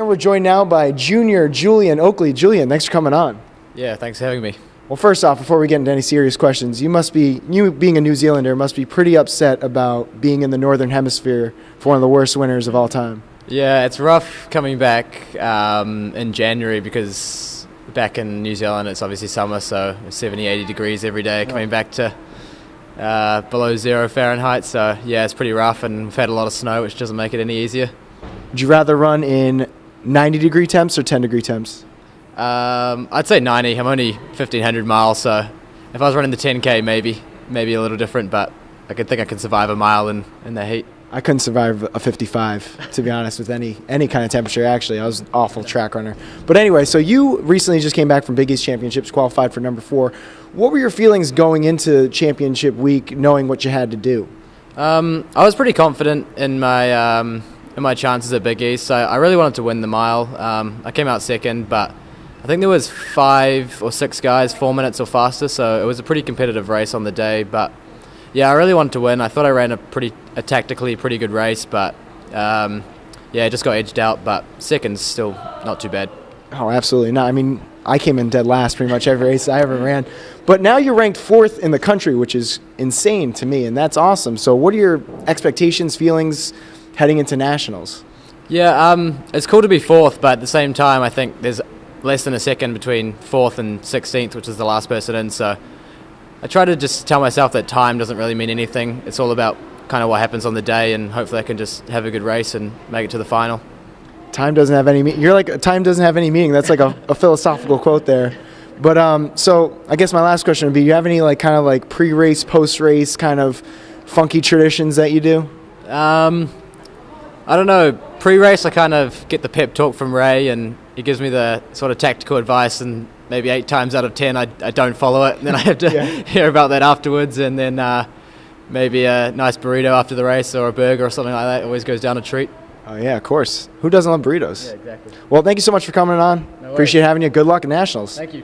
And we're joined now by junior Julian Oakley. Julian, thanks for coming on. Yeah, thanks for having me. Well, first off, before we get into any serious questions, you being a New Zealander, must be pretty upset about being in the Northern Hemisphere for one of the worst winters of all time. Yeah, it's rough coming back in January because back in New Zealand it's obviously summer, so 70, 80 degrees every day, coming back to below 0 Fahrenheit. So yeah, it's pretty rough, and we've had a lot of snow, which doesn't make it any easier. Would you rather run in 90-degree temps or 10-degree temps? I'd say 90. I'm only 1,500 miles, so if I was running the 10K, maybe a little different, but I think I could survive a mile in the heat. I couldn't survive a 55, to be honest, with any kind of temperature, actually. I was an awful track runner. But anyway, so you recently just came back from Big East Championships, qualified for number 4. What were your feelings going into championship week, knowing what you had to do? I was pretty confident in my chances at Big East. So I really wanted to win the mile. I came out second, but I think there was 5 or 6 guys 4 minutes or faster, so it was a pretty competitive race on the day. But yeah, I really wanted to win. I thought I ran a tactically pretty good race, but yeah, it just got edged out. But second's still not too bad. Oh, absolutely not. I mean, I came in dead last pretty much every race I ever ran. But now you're ranked 4th in the country, which is insane to me, and that's awesome. So what are your expectations, feelings heading into nationals? Yeah, it's cool to be 4th, but at the same time, I think there's less than a second between 4th and 16th, which is the last person in. So I try to just tell myself that time doesn't really mean anything. It's all about kind of what happens on the day, and hopefully I can just have a good race and make it to the final. Time doesn't have any meaning. You're like, time doesn't have any meaning. That's like a philosophical quote there. But so I guess my last question would be, do you have any kind of pre-race, post-race kind of funky traditions that you do? I don't know. Pre-race, I kind of get the pep talk from Ray, and he gives me the sort of tactical advice, and maybe 8 times out of 10 I don't follow it, and then I have to hear about that afterwards, and then maybe a nice burrito after the race or a burger or something like that always goes down a treat. Oh, yeah, of course. Who doesn't love burritos? Yeah, exactly. Well, thank you so much for coming on. No worries. Appreciate having you. Good luck at nationals. Thank you.